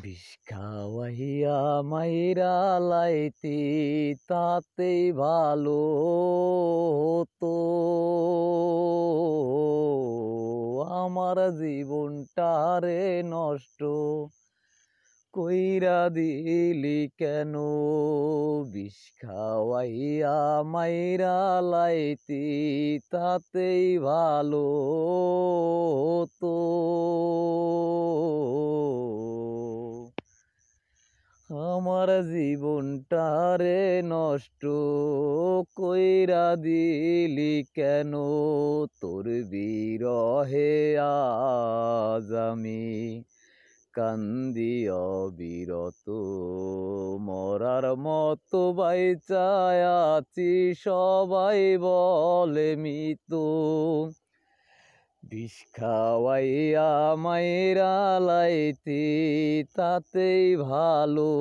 বিষ খাওয়াইয়া মাইরা লাইতি তাতেই ভালো হতো আমার জীবনটারে নষ্ট কইরা দিলি কেন। বিষ খাওয়াইয়া মাইরা লাইতি তাতেই ভালো হতো আমার জীবনটারে নষ্ট কইরা দিলি কেন। তোর বিরহে আজ আমি কান্দি অবিরত মরার মতো বাইচায় আছি সবাই বলে মৃত। বিষ খাওয়াইয়া মাইরা লাইতি তাতেই ভালো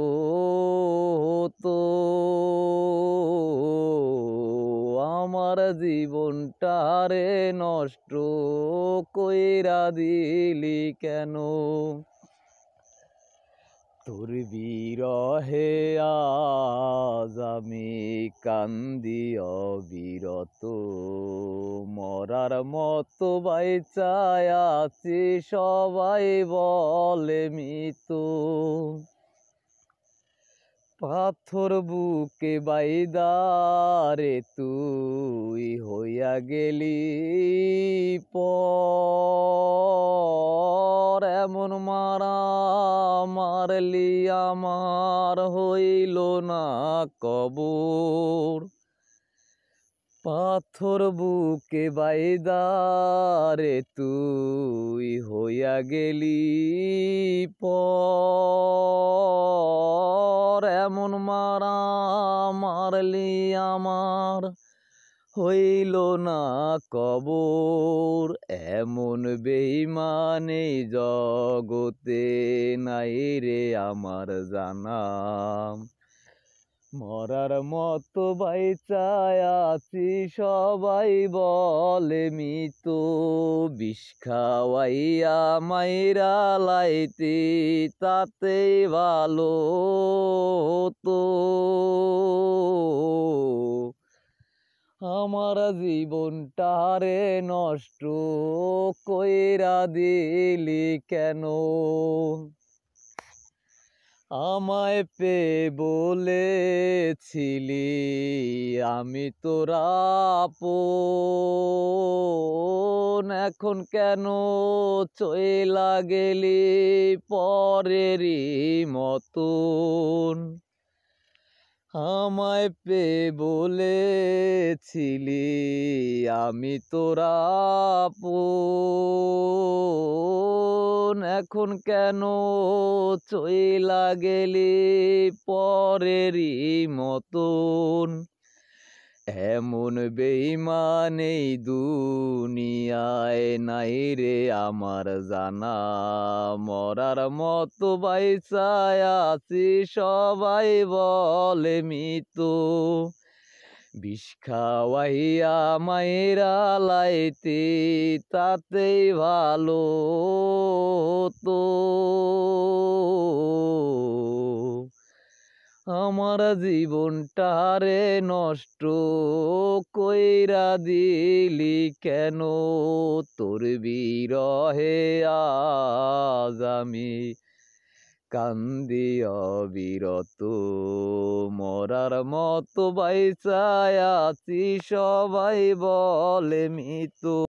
হতো আমার জীবনটারে নষ্ট কইরা দিলি কেন। তোর বিরহে আজ আমি কান্দি অবিরত মরার মতো বাইচায় আছি সবাই বলে মৃত। পাথর বুকে বাইদারে তুই হইয়া গেলি পর এমন মারা মারলি আমার হইল না কবর। পাথর বুকে বাইদারে তুই হইয়া গেলি পর এমন মারা মারলি আমার হইল না কবর। এমন বেঈমান এই জগতে নাই রে আমার জানা মরার মতো বাইচায় আছি সবাই বলে মৃত। বিষ খাওয়াইয়া মাইরা লাইতি তাতেই ভালো হতো আমার জীবনটারে নষ্ট কইরা দিলি কেন। আমায় পেয়ে বলেছিলি আমি তোর আপন এখন কেন চইলা গেলি পরেরই মতন। আমায় পেয়ে বলেছিলি আমি তোর আপন এখন কেন চইলা গেলি পরেরই মতন। এমন বেঈমান এই দুনিয়ায় নাই রে আমার জানা মরার মতো বাইচায় আছি সবাই বলে মৃত। বিষ খাওয়াইয়া মাইরা লাইতি তাতেই ভালো হতো আমার জীবনটারে নষ্ট কইরা দিলি কেন। তোর বিরহে আজ আমি কান্দি অবিরত মরার মতো বাইচায় আছি সবাই বলে মৃত।